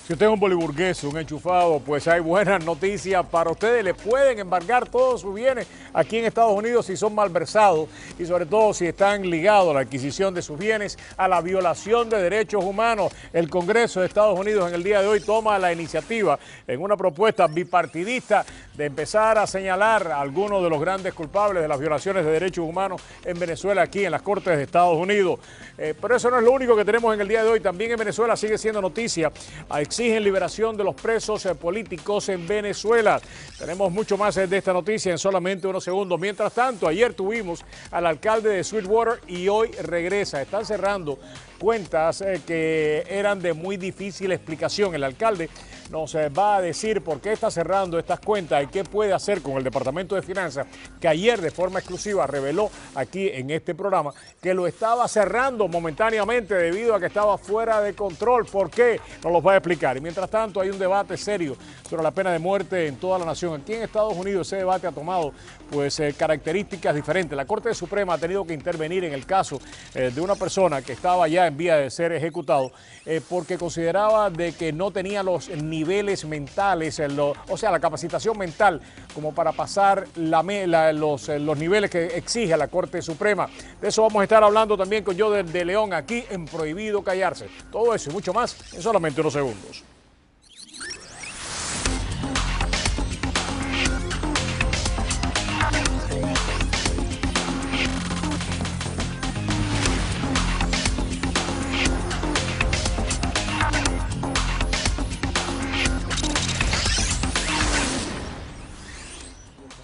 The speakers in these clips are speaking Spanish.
Si usted es un boliburgués, un enchufado, pues hay buenas noticias para ustedes. Le pueden embargar todos sus bienes aquí en Estados Unidos si son malversados y sobre todo si están ligados a la adquisición de sus bienes a la violación de derechos humanos. El Congreso de Estados Unidos en el día de hoy toma la iniciativa en una propuesta bipartidista de empezar a señalar a algunos de los grandes culpables de las violaciones de derechos humanos en Venezuela, aquí en las Cortes de Estados Unidos. Pero eso no es lo único que tenemos en el día de hoy. También en Venezuela sigue siendo noticia. Exigen liberación de los presos políticos en Venezuela. Tenemos mucho más de esta noticia en solamente unos segundos. Mientras tanto, ayer tuvimos al alcalde de Sweetwater y hoy regresa. Están cerrando cuentas que eran de muy difícil explicación. El alcalde nos va a decir por qué está cerrando estas cuentas y qué puede hacer con el Departamento de Finanzas, que ayer de forma exclusiva reveló aquí en este programa que lo estaba cerrando momentáneamente debido a que estaba fuera de control. ¿Por qué? Nos lo va a explicar. Y mientras tanto hay un debate serio sobre la pena de muerte en toda la nación. Aquí en Estados Unidos ese debate ha tomado pues características diferentes. La Corte Suprema ha tenido que intervenir en el caso de una persona que estaba ya en vía de ser ejecutado porque consideraba de que no tenía los niveles mentales, o sea, la capacitación mental como para pasar los niveles que exige la Corte Suprema. De eso vamos a estar hablando también con Joder de León aquí en Prohibido Callarse. Todo eso y mucho más en solamente unos segundos.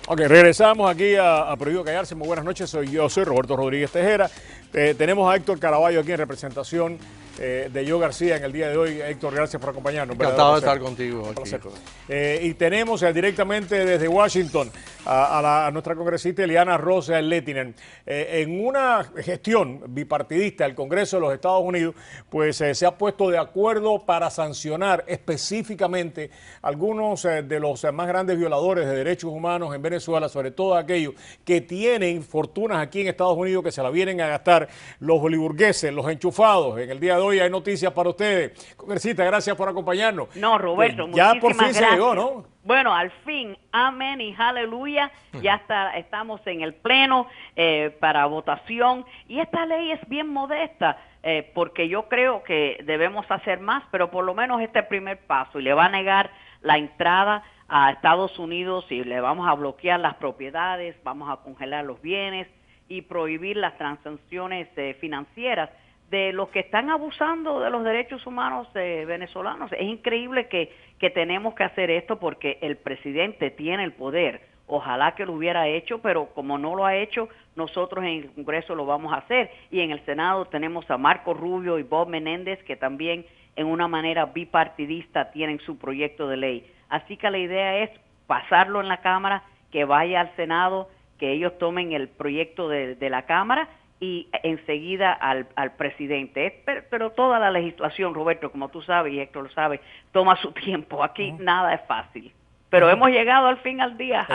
Ok, regresamos aquí a Prohibido Callarse. Muy buenas noches, soy Roberto Rodríguez Tejera. Tenemos a Héctor Caraballo aquí en representación de Joe García en el día de hoy. Héctor, gracias por acompañarnos. Encantado de estar contigo aquí. Y tenemos directamente desde Washington a nuestra congresista Eliana Rosa Lehtinen. En una gestión bipartidista del Congreso de los Estados Unidos, pues se ha puesto de acuerdo para sancionar específicamente algunos de los más grandes violadores de derechos humanos en Venezuela, sobre todo aquellos que tienen fortunas aquí en Estados Unidos que se la vienen a gastar, los boliburgueses, los enchufados. En el día de hoy hay noticias para ustedes. Congresista, gracias por acompañarnos. No, Roberto, ya por fin gracias. Se llegó, ¿no? Bueno, al fin, amén y aleluya, ya estamos en el pleno para votación y esta ley es bien modesta porque yo creo que debemos hacer más, pero por lo menos este primer paso y le va a negar la entrada a Estados Unidos y le vamos a bloquear las propiedades, vamos a congelar los bienes y prohibir las transacciones financieras de los que están abusando de los derechos humanos venezolanos. Es increíble que tenemos que hacer esto porque el presidente tiene el poder. Ojalá que lo hubiera hecho, pero como no lo ha hecho, nosotros en el Congreso lo vamos a hacer. Y en el Senado tenemos a Marco Rubio y Bob Menéndez, que también en una manera bipartidista tienen su proyecto de ley. Así que la idea es pasarlo en la Cámara, que vaya al Senado, que ellos tomen el proyecto de la Cámara y enseguida al presidente. Pero toda la legislación, Roberto, como tú sabes y Héctor lo sabe, toma su tiempo. Aquí nada es fácil. Pero hemos llegado al fin al día.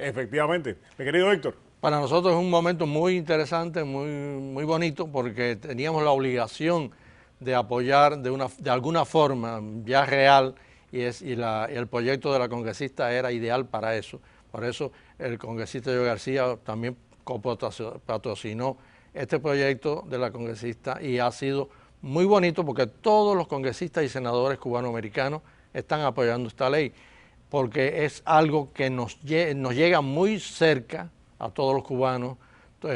Efectivamente. Mi querido Héctor. Para nosotros es un momento muy interesante, muy bonito, porque teníamos la obligación de apoyar de alguna forma ya real y el proyecto de la congresista era ideal para eso. Por eso el congresista Joe García también patrocinó este proyecto de la congresista y ha sido muy bonito porque todos los congresistas y senadores cubanoamericanos están apoyando esta ley porque es algo que nos llega muy cerca a todos los cubanos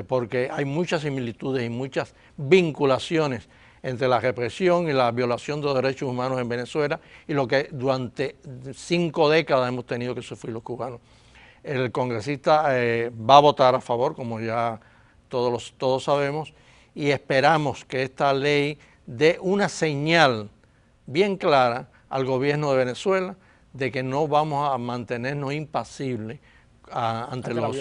porque hay muchas similitudes y muchas vinculaciones entre la represión y la violación de los derechos humanos en Venezuela y lo que durante 5 décadas hemos tenido que sufrir los cubanos. El congresista va a votar a favor, como ya todos sabemos, y esperamos que esta ley dé una señal bien clara al gobierno de Venezuela de que no vamos a mantenernos impasibles ante las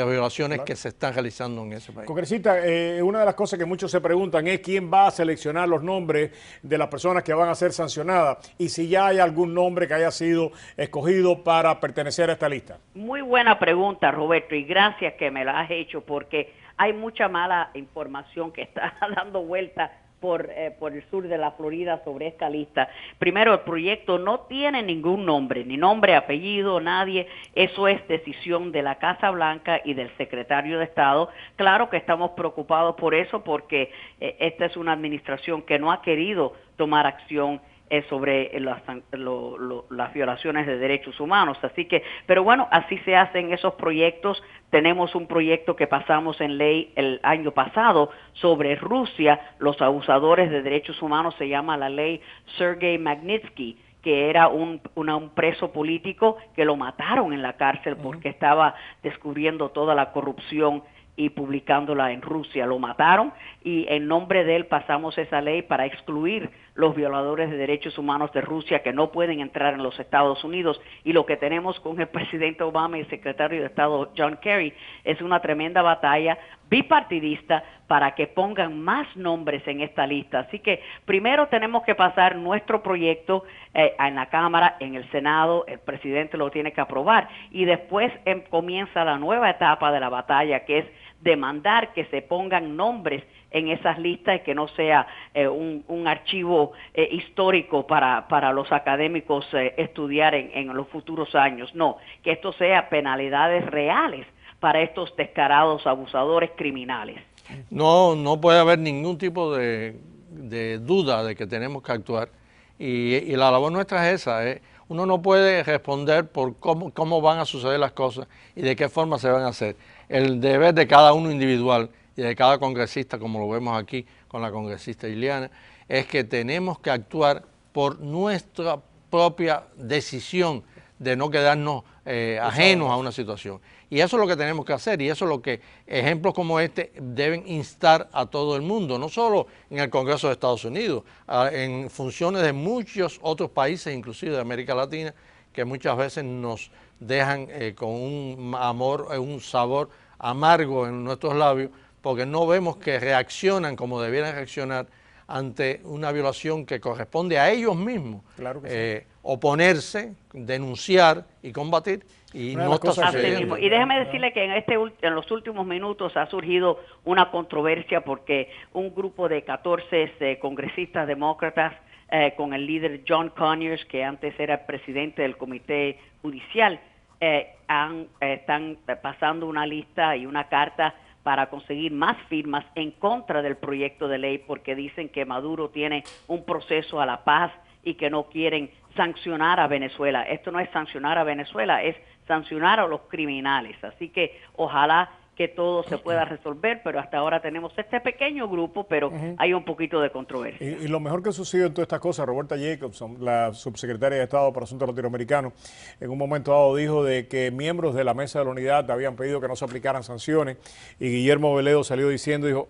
violaciones que se están realizando en ese país. Congresista, una de las cosas que muchos se preguntan es quién va a seleccionar los nombres de las personas que van a ser sancionadas y si ya hay algún nombre que haya sido escogido para pertenecer a esta lista. Muy buena pregunta, Roberto, y gracias que me la has hecho porque hay mucha mala información que está dando vuelta por el sur de la Florida sobre esta lista. Primero, el proyecto no tiene ningún nombre, ni nombre, apellido, nadie. Eso es decisión de la Casa Blanca y del secretario de Estado. Claro que estamos preocupados por eso porque esta es una administración que no ha querido tomar acción sobre las violaciones de derechos humanos. Así que, pero bueno, así se hacen esos proyectos. Tenemos un proyecto que pasamos en ley el año pasado sobre Rusia, los abusadores de derechos humanos, se llama la ley Sergei Magnitsky, que era un preso político que lo mataron en la cárcel porque estaba descubriendo toda la corrupción y publicándola en Rusia. Lo mataron y en nombre de él pasamos esa ley para excluir los violadores de derechos humanos de Rusia que no pueden entrar en los Estados Unidos. Y lo que tenemos con el presidente Obama y el secretario de Estado John Kerry es una tremenda batalla bipartidista para que pongan más nombres en esta lista. Así que primero tenemos que pasar nuestro proyecto en la Cámara, en el Senado, el presidente lo tiene que aprobar y después comienza la nueva etapa de la batalla, que es demandar que se pongan nombres en esas listas y que no sea un archivo histórico para los académicos estudiar en los futuros años. No, que esto sea penalidades reales para estos descarados abusadores criminales. No puede haber ningún tipo de duda de que tenemos que actuar y la labor nuestra es esa. Uno no puede responder por cómo van a suceder las cosas y de qué forma se van a hacer. El deber de cada uno individual y de cada congresista, como lo vemos aquí con la congresista Ileana, es que tenemos que actuar por nuestra propia decisión de no quedarnos ajenos a una situación. Y eso es lo que tenemos que hacer y eso es lo que ejemplos como este deben instar a todo el mundo, no solo en el Congreso de Estados Unidos, en funciones de muchos otros países, inclusive de América Latina, que muchas veces nos dejan con un sabor amargo en nuestros labios, porque no vemos que reaccionan como debieran reaccionar ante una violación que corresponde a ellos mismos. Claro que sí. Oponerse, denunciar y combatir, y no está sucediendo. Y déjeme decirle que en los últimos minutos ha surgido una controversia porque un grupo de 14 congresistas demócratas con el líder John Conyers, que antes era el presidente del Comité Judicial, están pasando una lista y una carta para conseguir más firmas en contra del proyecto de ley porque dicen que Maduro tiene un proceso a la paz y que no quieren sancionar a Venezuela. Esto no es sancionar a Venezuela, es sancionar a los criminales. Así que ojalá que todo se pueda resolver, pero hasta ahora tenemos este pequeño grupo, pero hay un poquito de controversia. Y lo mejor que sucedió en todas estas cosas, Roberta Jacobson, la subsecretaria de Estado para Asuntos Latinoamericanos, en un momento dado dijo de que miembros de la Mesa de la Unidad habían pedido que no se aplicaran sanciones y Guillermo Veledo salió diciendo, dijo,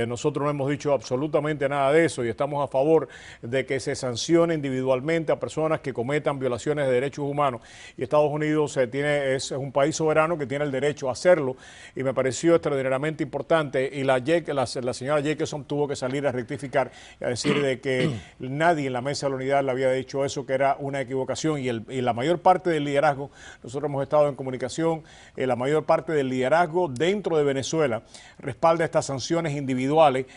nosotros no hemos dicho absolutamente nada de eso y estamos a favor de que se sancione individualmente a personas que cometan violaciones de derechos humanos y Estados Unidos es un país soberano que tiene el derecho a hacerlo y me pareció extraordinariamente importante y la señora Jacobson tuvo que salir a rectificar y a decir de que nadie en la Mesa de la Unidad le había dicho eso, que era una equivocación y la mayor parte del liderazgo, nosotros hemos estado en comunicación, la mayor parte del liderazgo dentro de Venezuela respalda estas sanciones individuales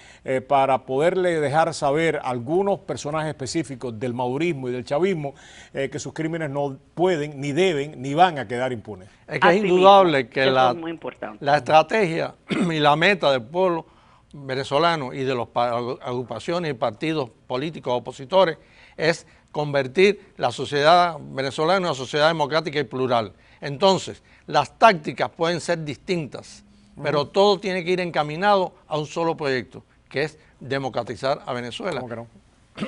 para poderle dejar saber a algunos personajes específicos del madurismo y del chavismo que sus crímenes no pueden, ni deben, ni van a quedar impunes. Es que es indudable que la estrategia y la meta del pueblo venezolano y de las agrupaciones y partidos políticos opositores es convertir la sociedad venezolana en una sociedad democrática y plural. Entonces, las tácticas pueden ser distintas, pero todo tiene que ir encaminado a un solo proyecto, que es democratizar a Venezuela. ¿Cómo que no?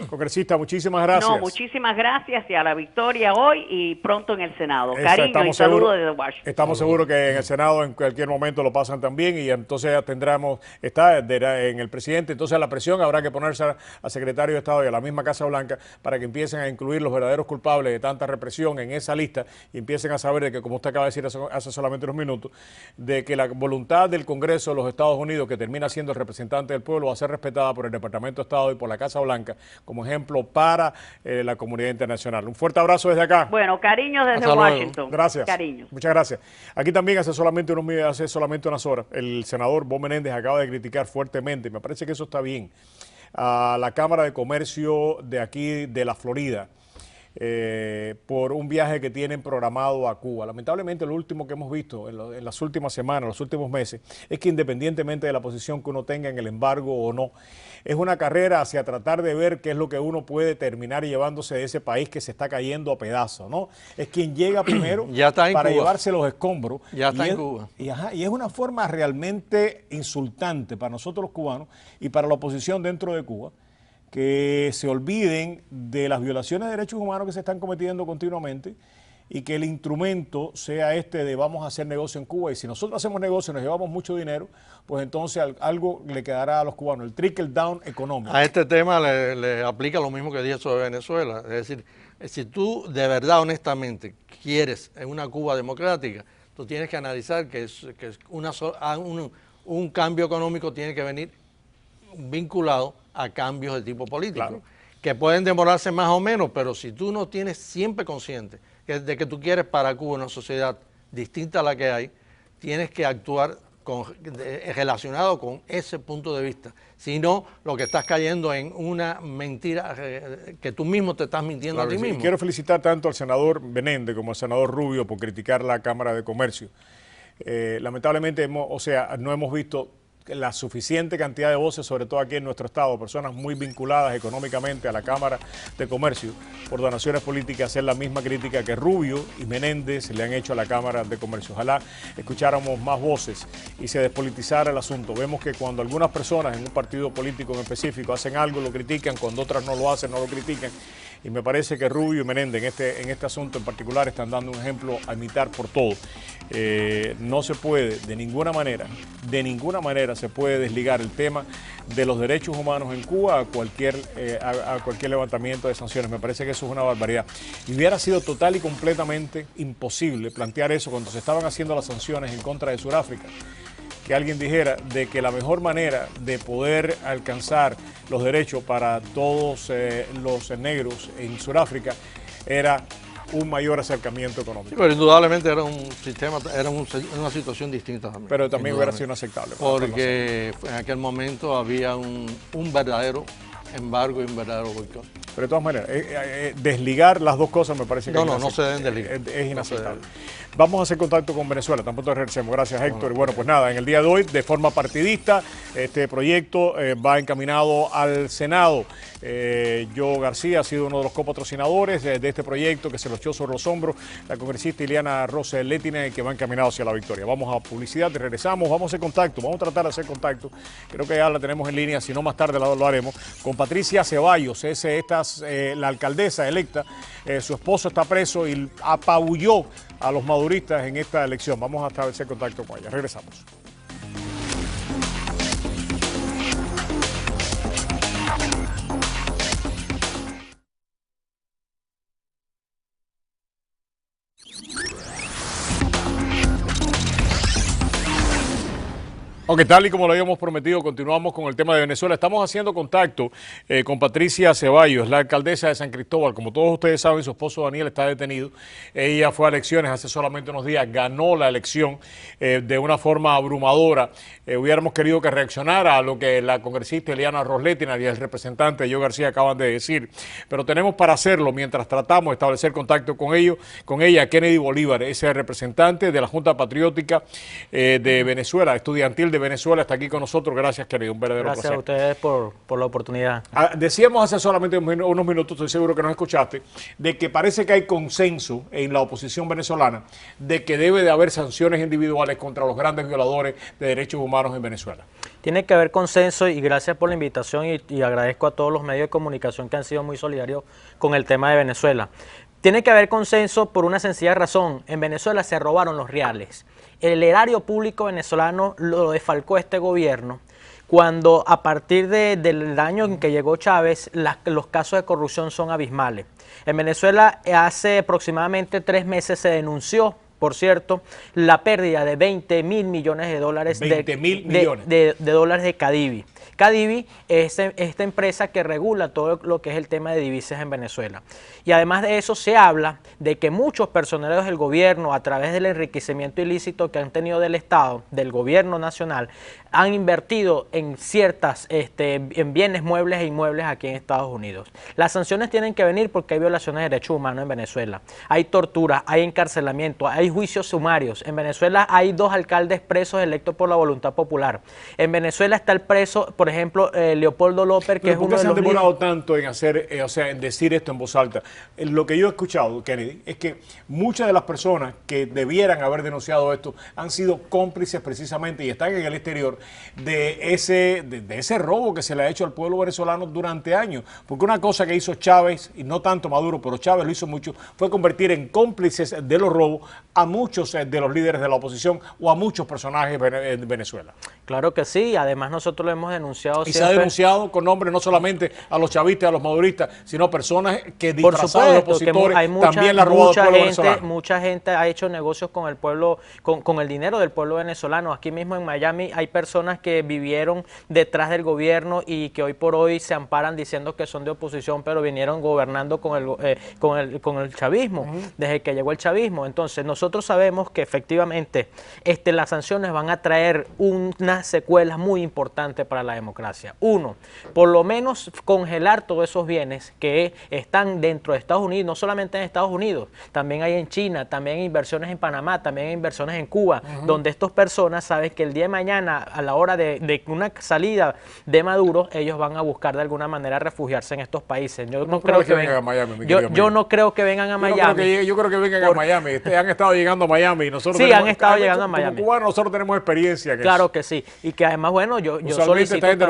Congresista, muchísimas gracias. No, muchísimas gracias y a la victoria hoy y pronto en el Senado. Cariño y saludos desde Washington. Estamos seguros que en el Senado en cualquier momento lo pasan también y entonces tendremos, está en el presidente, entonces la presión habrá que ponerse al secretario de Estado y a la misma Casa Blanca para que empiecen a incluir los verdaderos culpables de tanta represión en esa lista y empiecen a saber de que, como usted acaba de decir hace solamente unos minutos, de que la voluntad del Congreso de los Estados Unidos, que termina siendo el representante del pueblo, va a ser respetada por el Departamento de Estado y por la Casa Blanca, como ejemplo para la comunidad internacional. Un fuerte abrazo desde acá. Bueno, cariños desde Hasta luego. Washington. Gracias. Cariños. Muchas gracias. Aquí también hace solamente unas horas, el senador Bob Menéndez acaba de criticar fuertemente, me parece que eso está bien, a la Cámara de Comercio de aquí de la Florida, por un viaje que tienen programado a Cuba. Lamentablemente lo último que hemos visto en las últimas semanas, los últimos meses, es que independientemente de la posición que uno tenga en el embargo o no, es una carrera hacia tratar de ver qué es lo que uno puede terminar llevándose de ese país que se está cayendo a pedazos, ¿no? Es quien llega primero para llevarse los escombros. Ya está en Cuba. Y es una forma realmente insultante para nosotros los cubanos y para la oposición dentro de Cuba, que se olviden de las violaciones de derechos humanos que se están cometiendo continuamente y que el instrumento sea este de vamos a hacer negocio en Cuba, y si nosotros hacemos negocio y nos llevamos mucho dinero, pues entonces algo le quedará a los cubanos, el trickle down económico. A este tema le aplica lo mismo que dije sobre Venezuela, es decir, si tú de verdad, honestamente, quieres una Cuba democrática, tú tienes que analizar que un cambio económico tiene que venir vinculado a cambios de tipo político, claro, que pueden demorarse más o menos, pero si tú no tienes siempre consciente de que tú quieres para Cuba una sociedad distinta a la que hay, tienes que actuar relacionado con ese punto de vista. Si no, lo que estás cayendo en una mentira que tú mismo te estás mintiendo a ti mismo. Quiero felicitar tanto al senador Menéndez como al senador Rubio por criticar la Cámara de Comercio. Lamentablemente, no hemos visto la suficiente cantidad de voces, sobre todo aquí en nuestro estado, personas muy vinculadas económicamente a la Cámara de Comercio por donaciones políticas, hacer la misma crítica que Rubio y Menéndez le han hecho a la Cámara de Comercio. Ojalá escucháramos más voces y se despolitizara el asunto. Vemos que cuando algunas personas en un partido político en específico hacen algo, lo critican, cuando otras no lo hacen, no lo critican. Y me parece que Rubio y Menéndez en este asunto en particular están dando un ejemplo a imitar por todo. No se puede de ninguna manera se puede desligar el tema de los derechos humanos en Cuba a cualquier levantamiento de sanciones. Me parece que eso es una barbaridad. Y hubiera sido total y completamente imposible plantear eso cuando se estaban haciendo las sanciones en contra de Sudáfrica, que alguien dijera de que la mejor manera de poder alcanzar los derechos para todos los negros en Sudáfrica era un mayor acercamiento económico. Sí, pero indudablemente era un sistema, era una situación distinta también. Pero también hubiera sido inaceptable. Porque en aquel momento había un verdadero embargo y un verdadero boicot. Pero de todas maneras, desligar las dos cosas me parece que no se deben desligar. Es inaceptable. Vamos a hacer contacto con Venezuela, tampoco regresemos. Gracias, Héctor. Y bueno, pues nada, en el día de hoy, de forma partidista, este proyecto va encaminado al Senado. Yo García ha sido uno de los copatrocinadores de este proyecto que se lo echó sobre los hombros la congresista Ileana Rosel Letina, que va encaminado hacia la victoria. Vamos a publicidad y regresamos, vamos a hacer contacto, vamos a tratar de hacer contacto. Creo que ya la tenemos en línea, si no más tarde lo haremos, con Patricia Ceballos, la alcaldesa electa. Su esposo está preso y apabulló a los maduristas en esta elección. Vamos a establecer contacto con ella. Regresamos. Ok, tal y como lo habíamos prometido, continuamos con el tema de Venezuela. Estamos haciendo contacto con Patricia Ceballos, la alcaldesa de San Cristóbal. Como todos ustedes saben, su esposo Daniel está detenido. Ella fue a elecciones hace solamente unos días, ganó la elección de una forma abrumadora. Hubiéramos querido que reaccionara a lo que la congresista Ileana Rosletina y el representante Yo García acaban de decir. Pero tenemos para hacerlo mientras tratamos de establecer contacto con ella, Kennedy Bolívar, ese representante de la Junta Patriótica de Venezuela, estudiantil de Venezuela, está aquí con nosotros. Gracias, querido, un verdadero placer. Gracias a ustedes por la oportunidad. Decíamos hace solamente unos minutos, estoy seguro que nos escuchaste, de que parece que hay consenso en la oposición venezolana de que debe de haber sanciones individuales contra los grandes violadores de derechos humanos en Venezuela. Tiene que haber consenso y gracias por la invitación y agradezco a todos los medios de comunicación que han sido muy solidarios con el tema de Venezuela. Tiene que haber consenso por una sencilla razón. En Venezuela se robaron los reales. El erario público venezolano lo defalcó este gobierno cuando a partir del año en que llegó Chávez los casos de corrupción son abismales. En Venezuela hace aproximadamente 3 meses se denunció, por cierto, la pérdida de 20.000 millones de dólares de dólares de Cadivi, Cadivi es esta empresa que regula todo lo que es el tema de divisas en Venezuela. Y además de eso se habla de que muchos personeros del gobierno, a través del enriquecimiento ilícito que han tenido del Estado, del gobierno nacional, han invertido en en bienes muebles e inmuebles aquí en Estados Unidos. Las sanciones tienen que venir porque hay violaciones de derechos humanos en Venezuela. Hay tortura, hay encarcelamiento, hay juicios sumarios. En Venezuela hay 2 alcaldes presos electos por la voluntad popular. En Venezuela está el preso, por ejemplo, Leopoldo López, que es uno de los... ¿Por qué se han demorado tanto en hacer, en decir esto en voz alta? Lo que yo he escuchado, Kennedy, es que muchas de las personas que debieran haber denunciado esto han sido cómplices precisamente y están en el exterior de ese robo que se le ha hecho al pueblo venezolano durante años. Porque una cosa que hizo Chávez, y no tanto Maduro, pero Chávez lo hizo mucho, fue convertir en cómplices de los robos a muchos de los líderes de la oposición o a muchos personajes en Venezuela. Claro que sí, además nosotros lo hemos denunciado y siempre. Se ha denunciado con nombre no solamente a los chavistas, a los maduristas, sino personas que disfrazados de opositores también la han robado al pueblo venezolano. Mucha gente ha hecho negocios con el pueblo, con el dinero del pueblo venezolano. Aquí mismo en Miami hay personas que vivieron detrás del gobierno y que hoy por hoy se amparan diciendo que son de oposición, pero vinieron gobernando con el chavismo, desde que llegó el chavismo. Entonces nosotros sabemos que efectivamente las sanciones van a traer unas secuelas muy importantes para la democracia. Uno, por lo menos congelar todos esos bienes que están dentro de Estados Unidos, no solamente en Estados Unidos, también hay en China, también hay inversiones en Panamá, también hay inversiones en Cuba, donde estas personas saben que el día de mañana, a la hora de una salida de Maduro, ellos van a buscar de alguna manera refugiarse en estos países. Yo no creo que vengan a Miami. Yo no creo que vengan a Miami. Yo creo que vengan a Miami. Han estado llegando a Miami y nosotros sí, han estado llegando a Miami. Como cubanos nosotros tenemos experiencia. Claro que sí. Y que además, bueno, yo usualmente esta gente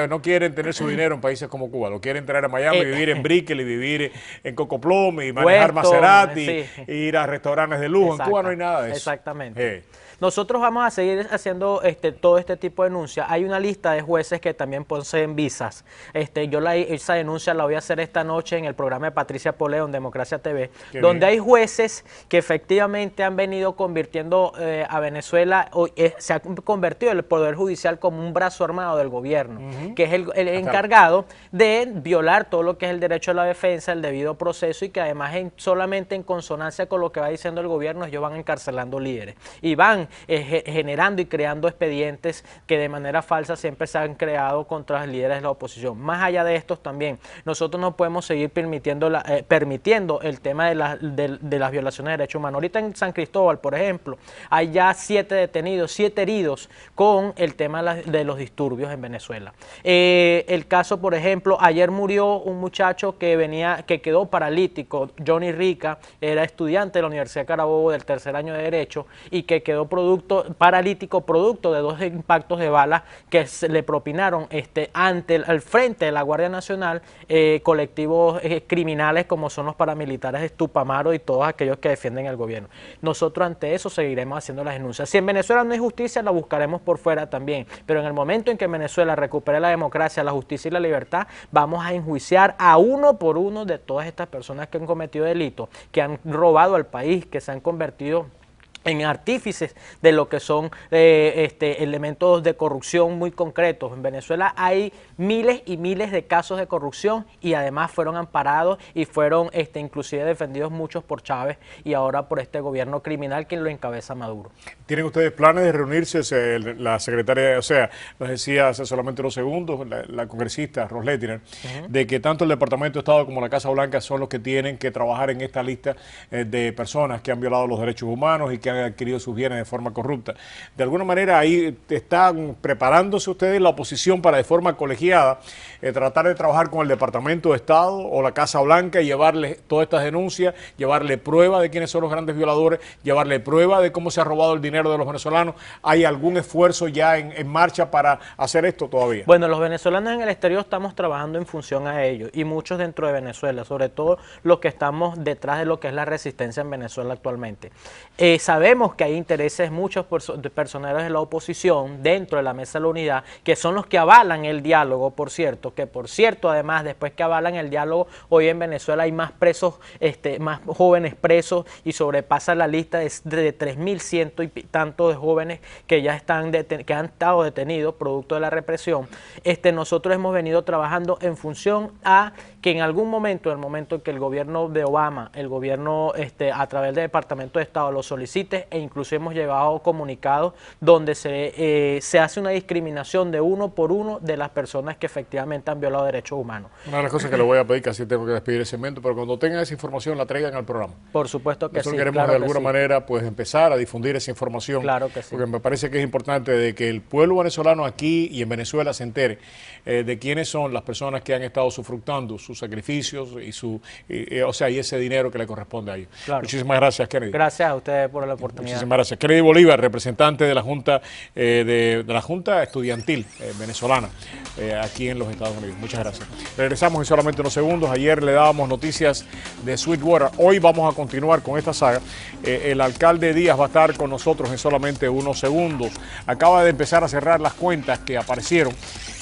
no quieren tener su dinero en países como Cuba, lo quieren traer a Miami, vivir en Brickell y vivir en Cocoplom y manejar Maserati, y ir a restaurantes de lujo. En Cuba no hay nada de eso. Exactamente. Nosotros vamos a seguir haciendo todo este tipo de denuncias. Hay una lista de jueces que también poseen visas. Esa denuncia la voy a hacer esta noche en el programa de Patricia Poleo en Democracia TV, donde hay jueces que efectivamente han venido convirtiendo a Venezuela, se ha convertido el Poder Judicial como un brazo armado del gobierno, que es el encargado de violar todo lo que es el derecho a la defensa, el debido proceso, y que además solamente en consonancia con lo que va diciendo el gobierno, ellos van encarcelando líderes y van generando y creando expedientes que de manera falsa siempre se han creado contra los líderes de la oposición. Más allá de estos también, nosotros no podemos seguir permitiendo el tema de las violaciones de derechos humanos. Ahorita en San Cristóbal, por ejemplo, hay ya 7 detenidos, 7 heridos con el tema de los disturbios en Venezuela. El caso, por ejemplo, ayer murió un muchacho que quedó paralítico, Johnny Rica, era estudiante de la Universidad de Carabobo del 3er año de Derecho y que quedó paralítico producto de 2 impactos de bala que se le propinaron al frente de la Guardia Nacional, colectivos criminales como son los paramilitares de Tupamaro y todos aquellos que defienden el gobierno. Nosotros ante eso seguiremos haciendo las denuncias. Si en Venezuela no hay justicia, la buscaremos por fuera también, pero en el momento en que Venezuela recupere la democracia, la justicia y la libertad, vamos a enjuiciar a uno por uno de todas estas personas que han cometido delitos, que han robado al país, que se han convertido en artífices de lo que son elementos de corrupción muy concretos. En Venezuela hay miles y miles de casos de corrupción y además fueron amparados y fueron inclusive defendidos muchos por Chávez y ahora por este gobierno criminal que lo encabeza Maduro. ¿Tienen ustedes planes de reunirse? La secretaria, nos decía hace solamente unos segundos, la congresista Rosletiner, de que tanto el Departamento de Estado como la Casa Blanca son los que tienen que trabajar en esta lista de personas que han violado los derechos humanos y que han adquirido sus bienes de forma corrupta. De alguna manera ahí están preparándose ustedes la oposición para de forma colegiada tratar de trabajar con el Departamento de Estado o la Casa Blanca y llevarle todas estas denuncias, llevarle prueba de quiénes son los grandes violadores, llevarle prueba de cómo se ha robado el dinero de los venezolanos. ¿Hay algún esfuerzo ya en marcha para hacer esto todavía? Bueno, los venezolanos en el exterior estamos trabajando en función a ello y muchos dentro de Venezuela, sobre todo los que estamos detrás de lo que es la resistencia en Venezuela actualmente. sabemos que hay intereses muchos personeros de la oposición dentro de la mesa de la unidad, que son los que avalan el diálogo, por cierto, además, después que avalan el diálogo, hoy en Venezuela hay más presos, más jóvenes presos, y sobrepasa la lista de 3.100 y tantos de jóvenes que ya que han estado detenidos producto de la represión. Nosotros hemos venido trabajando en función a que en algún momento, en el momento en que el gobierno de Obama, el gobierno a través del Departamento de Estado lo solicite, e incluso hemos llevado comunicados donde se hace una discriminación de uno por uno de las personas que efectivamente han violado derechos humanos. Una de las cosas que le voy a pedir, casi tengo que despedir el segmento, pero cuando tengan esa información la traigan al programa. Por supuesto que nosotros sí. Queremos claro de alguna manera pues empezar a difundir esa información. Claro que sí. Porque me parece que es importante de que el pueblo venezolano aquí y en Venezuela se entere de quiénes son las personas que han estado sufructando sus sacrificios y ese dinero que le corresponde a ellos. Claro. Muchísimas gracias, Kennedy. Gracias a ustedes por la oportunidad. Muchísimas gracias. Kennedy Bolívar, representante de la Junta de la Junta Estudiantil venezolana aquí en los Estados Unidos. Muchas gracias. Regresamos en solamente unos segundos. Ayer le dábamos noticias de Sweetwater. Hoy vamos a continuar con esta saga. El alcalde Díaz va a estar con nosotros en solamente unos segundos. Acaba de empezar a cerrar las cuentas que aparecieron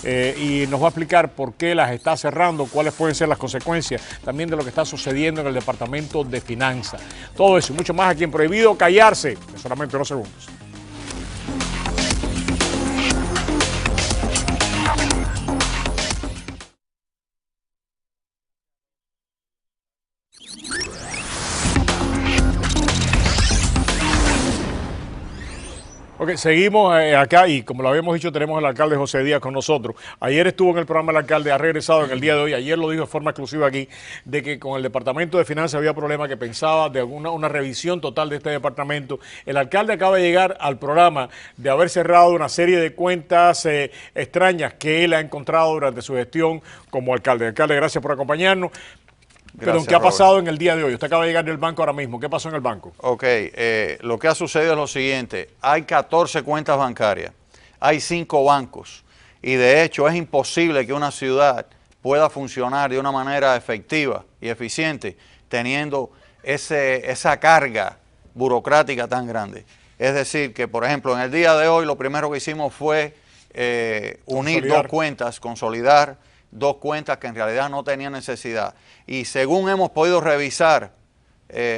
y nos va a explicar por qué las está cerrando, cuáles pueden ser las consecuencias también de lo que está sucediendo en el Departamento de Finanzas. Todo eso y mucho más aquí en Prohibido Callarse en solamente unos segundos. Ok, seguimos acá y como lo habíamos dicho tenemos al alcalde José Díaz con nosotros. Ayer estuvo en el programa el alcalde, ha regresado en el día de hoy, ayer lo dijo de forma exclusiva aquí, de que con el Departamento de Finanzas había problemas, que pensaba de una revisión total de este departamento. El alcalde acaba de llegar al programa de haber cerrado una serie de cuentas extrañas que él ha encontrado durante su gestión como alcalde. Alcalde, gracias por acompañarnos. Gracias, ¿qué ha pasado en el día de hoy? Usted acaba de llegar del banco ahora mismo. ¿Qué pasó en el banco? Ok, lo que ha sucedido es lo siguiente. Hay 14 cuentas bancarias, hay 5 bancos y de hecho es imposible que una ciudad pueda funcionar de una manera efectiva y eficiente teniendo esa carga burocrática tan grande. Es decir, que por ejemplo en el día de hoy lo primero que hicimos fue unir dos cuentas, consolidar dos cuentas que en realidad no tenían necesidad. Y según hemos podido revisar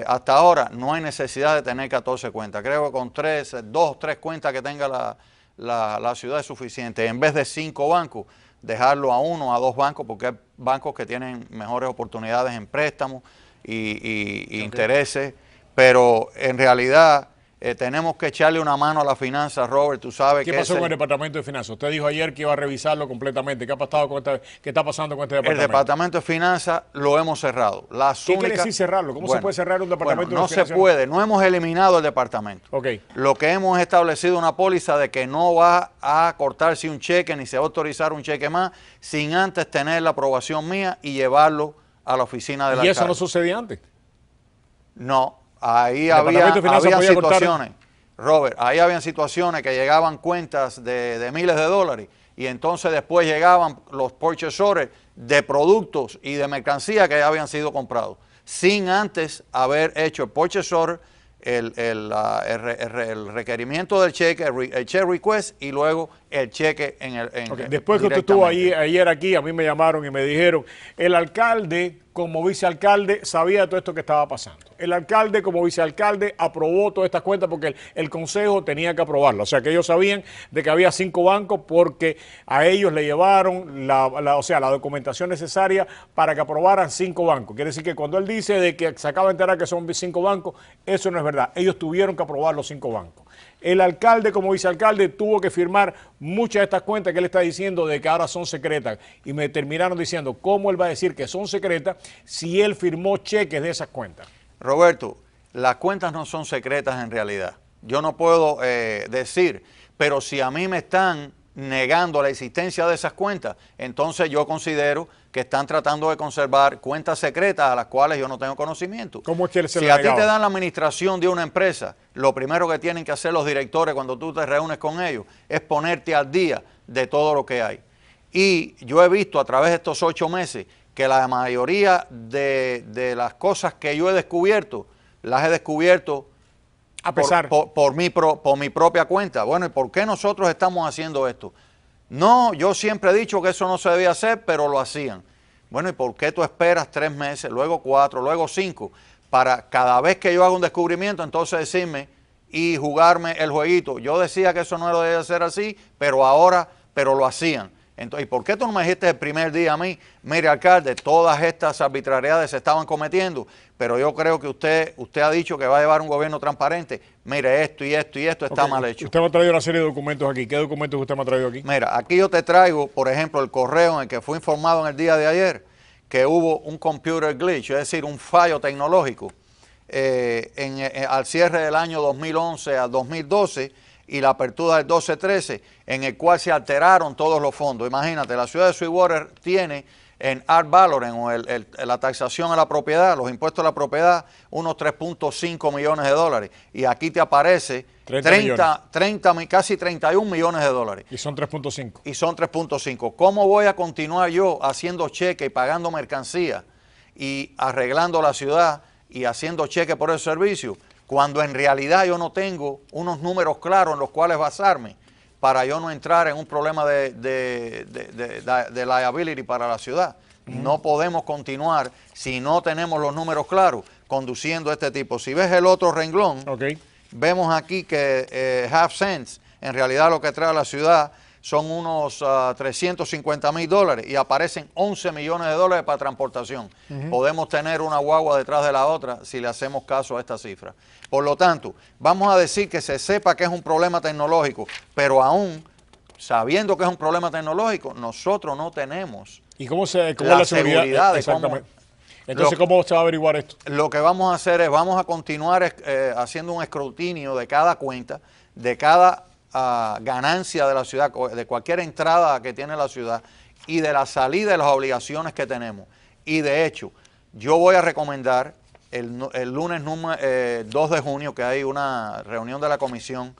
hasta ahora, no hay necesidad de tener 14 cuentas. Creo que con 2 o 3 cuentas que tenga la ciudad es suficiente. En vez de 5 bancos, dejarlo a 1 o a 2 bancos, porque hay bancos que tienen mejores oportunidades en préstamos y intereses. Pero en realidad tenemos que echarle una mano a las finanzas, Robert. Tú sabes ¿Qué pasó con el Departamento de Finanzas? Usted dijo ayer que iba a revisarlo completamente. ¿Qué ha pasado con qué está pasando con este departamento? El Departamento de Finanzas lo hemos cerrado. ¿Qué quiere decir cerrarlo? ¿Cómo se puede cerrar un departamento de finanzas? No se puede. No hemos eliminado el departamento. Okay. Lo que hemos establecido una póliza de que no va a cortarse un cheque ni se va a autorizar un cheque más sin antes tener la aprobación mía y llevarlo a la oficina del alcalde. ¿Y eso no sucedía antes? No. Ahí había situaciones, Robert, ahí habían situaciones que llegaban cuentas de miles de dólares y entonces después llegaban los purchase orders de productos y de mercancía que ya habían sido comprados, sin antes haber hecho el purchase order, el requerimiento del cheque, el check request y luego el cheque Después que usted estuvo ayer aquí, a mí me llamaron y me dijeron, el alcalde como vicealcalde sabía de todo esto que estaba pasando. El alcalde como vicealcalde aprobó todas estas cuentas porque el consejo tenía que aprobarlo. O sea que ellos sabían de que había 5 bancos porque a ellos le llevaron la documentación necesaria para que aprobaran 5 bancos. Quiere decir que cuando él dice de que se acaba de enterar que son 5 bancos, eso no es verdad. Ellos tuvieron que aprobar los 5 bancos. El alcalde como vicealcalde tuvo que firmar muchas de estas cuentas que él está diciendo de que ahora son secretas y me terminaron diciendo cómo él va a decir que son secretas si él firmó cheques de esas cuentas. Roberto, las cuentas no son secretas en realidad. Yo no puedo decir, pero si a mí me están negando la existencia de esas cuentas, entonces yo considero que están tratando de conservar cuentas secretas a las cuales yo no tengo conocimiento. ¿Cómo es que él se Si a ti te dan la administración de una empresa, lo primero que tienen que hacer los directores cuando tú te reúnes con ellos es ponerte al día de todo lo que hay. Y yo he visto a través de estos 8 meses que la mayoría de las cosas que yo he descubierto, las he descubierto A pesar. Por mi propia cuenta. Bueno, ¿y por qué nosotros estamos haciendo esto? No, yo siempre he dicho que eso no se debía hacer, pero lo hacían. Bueno, ¿y por qué tú esperas 3 meses, luego 4, luego 5, para cada vez que yo haga un descubrimiento, entonces decirme y jugarme el jueguito? Yo decía que eso no lo debía hacer así, pero lo hacían. Entonces, ¿y por qué tú no me dijiste el primer día a mí, mire, alcalde, todas estas arbitrariedades se estaban cometiendo, pero yo creo que usted ha dicho que va a llevar un gobierno transparente? Mire, esto y esto y esto está mal hecho. Usted me ha traído una serie de documentos aquí. ¿Qué documentos usted me ha traído aquí? Mira, aquí yo te traigo, por ejemplo, el correo en el que fui informado en el día de ayer que hubo un computer glitch, es decir, un fallo tecnológico al cierre del año 2011 a 2012 y la apertura del 12-13, en el cual se alteraron todos los fondos. Imagínate, la ciudad de Sweetwater tiene en ad valorem, o la taxación a la propiedad, los impuestos a la propiedad, unos 3.5 millones de dólares. Y aquí te aparece 30, casi 31 millones de dólares. Y son 3.5. Y son 3.5. ¿Cómo voy a continuar yo haciendo cheques y pagando mercancía y arreglando la ciudad y haciendo cheques por el servicio, cuando en realidad yo no tengo unos números claros en los cuales basarme para yo no entrar en un problema de liability para la ciudad? No podemos continuar si no tenemos los números claros conduciendo este tipo. Si ves el otro renglón, vemos aquí que half cents en realidad lo que trae a la ciudad son unos 350 mil dólares y aparecen 11 millones de dólares para transportación. Podemos tener una guagua detrás de la otra si le hacemos caso a esta cifra. Por lo tanto, vamos a decir que se sepa que es un problema tecnológico, pero aún sabiendo que es un problema tecnológico, nosotros no tenemos la seguridad de exactamente. Entonces, ¿cómo se va a averiguar esto? Lo que vamos a hacer es, vamos a continuar haciendo un escrutinio de cada cuenta, de cada ganancia de la ciudad, de cualquier entrada que tiene la ciudad y de la salida de las obligaciones que tenemos. Y de hecho, yo voy a recomendar el lunes 2 de junio, que hay una reunión de la comisión,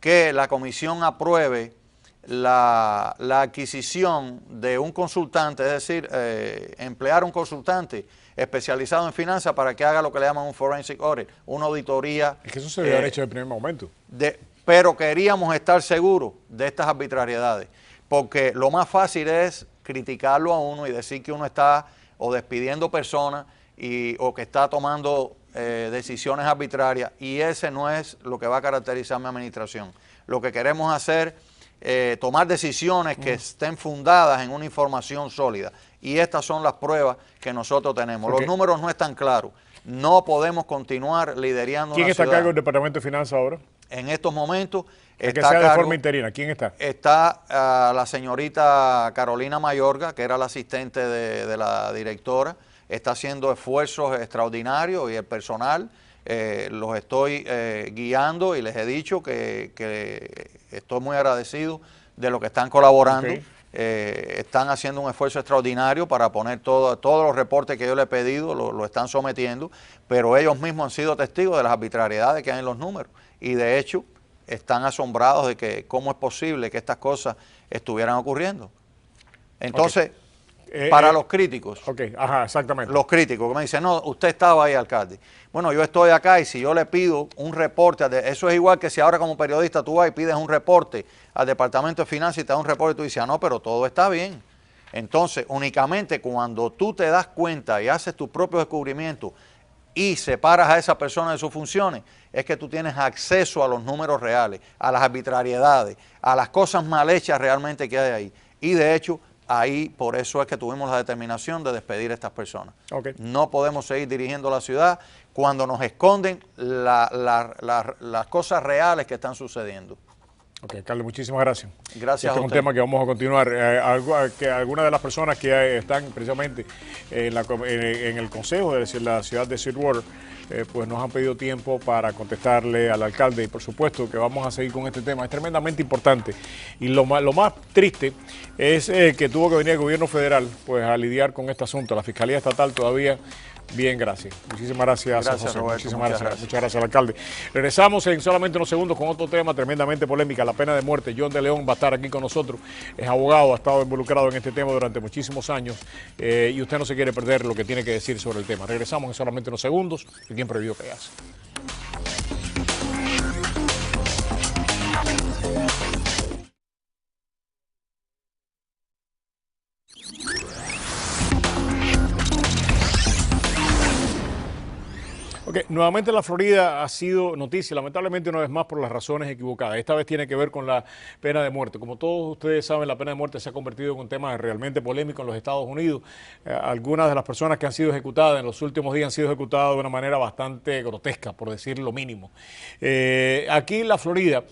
que la comisión apruebe la adquisición de un consultante, es decir, emplear un consultante especializado en finanzas para que haga lo que le llaman un forensic audit, una auditoría. Es que eso se debe haber hecho en el primer momento. Pero queríamos estar seguros de estas arbitrariedades, porque lo más fácil es criticarlo a uno y decir que uno está o despidiendo personas o que está tomando decisiones arbitrarias, y ese no es lo que va a caracterizar mi administración. Lo que queremos hacer es tomar decisiones que estén fundadas en una información sólida, y estas son las pruebas que nosotros tenemos. Los números no están claros, no podemos continuar liderando ¿Quién una está a ciudad. cargo del Departamento de Finanzas ahora? En estos momentos está a cargo, de forma interina. ¿Quién está? Está la señorita Carolina Mayorga, que era la asistente de la directora. Está haciendo esfuerzos extraordinarios y el personal los estoy guiando, y les he dicho que estoy muy agradecido de lo que están colaborando. Están haciendo un esfuerzo extraordinario para poner todos los reportes que yo les he pedido, lo están sometiendo, pero ellos mismos han sido testigos de las arbitrariedades que hay en los números, y de hecho están asombrados de que cómo es posible que estas cosas estuvieran ocurriendo. Entonces, para los críticos, exactamente. Los críticos que me dicen, no, usted estaba ahí, alcalde. Bueno, yo estoy acá, y si yo le pido un reporte, eso es igual que si ahora como periodista tú vas y pides un reporte al Departamento de Finanzas y te da un reporte y tú dices, no, pero todo está bien. Entonces, únicamente cuando tú te das cuenta y haces tus propios descubrimientos y separas a esa persona de sus funciones, es que tú tienes acceso a los números reales, a las arbitrariedades, a las cosas mal hechas realmente que hay ahí. Y de hecho, ahí por eso es que tuvimos la determinación de despedir a estas personas. No podemos seguir dirigiendo la ciudad cuando nos esconden las cosas reales que están sucediendo. Alcalde, muchísimas gracias. Gracias Este es un tema que vamos a continuar. Algunas de las personas que están precisamente en el consejo de la ciudad de Sweetwater, pues nos han pedido tiempo para contestarle al alcalde, y por supuesto que vamos a seguir con este tema. Es tremendamente importante, y lo más triste es que tuvo que venir el gobierno federal pues a lidiar con este asunto. La Fiscalía Estatal todavía. Bien, gracias. Muchísimas gracias, José. Roberto, Muchas gracias al alcalde. Regresamos en solamente unos segundos con otro tema tremendamente polémica, la pena de muerte. John de León va a estar aquí con nosotros. Es abogado, ha estado involucrado en este tema durante muchísimos años, y usted no se quiere perder lo que tiene que decir sobre el tema. Regresamos en solamente unos segundos. ¿Y quién prohibió callarse? Ok, nuevamente la Florida ha sido noticia, lamentablemente una vez más por las razones equivocadas. Esta vez tiene que ver con la pena de muerte. Como todos ustedes saben, la pena de muerte se ha convertido en un tema realmente polémico en los Estados Unidos. Algunas de las personas que han sido ejecutadas en los últimos días han sido ejecutadas de una manera bastante grotesca, por decir lo mínimo. Aquí en la Florida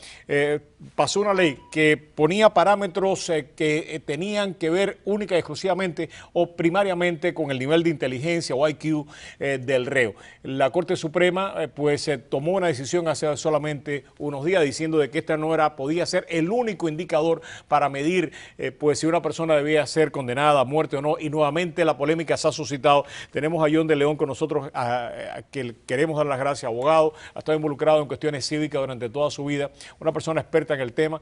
pasó una ley que ponía parámetros que tenían que ver única y exclusivamente o primariamente con el nivel de inteligencia o IQ del reo. La Corte Suprema tomó una decisión hace solamente unos días diciendo de que esta no podía ser el único indicador para medir si una persona debía ser condenada a muerte o no, y nuevamente la polémica se ha suscitado. Tenemos a John de León con nosotros, a que queremos dar las gracias, abogado, ha estado involucrado en cuestiones cívicas durante toda su vida, una persona experta en el tema.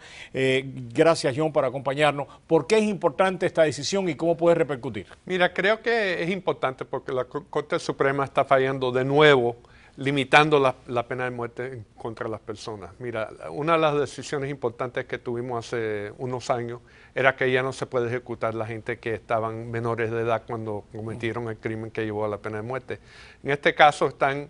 Gracias, John, por acompañarnos. ¿Por qué es importante esta decisión y cómo puede repercutir? Mira, creo que es importante porque la Corte Suprema está fallando de nuevo, limitando la pena de muerte contra las personas. Mira, una de las decisiones importantes que tuvimos hace unos años era que ya no se puede ejecutar la gente que estaban menores de edad cuando cometieron el crimen que llevó a la pena de muerte. En este caso están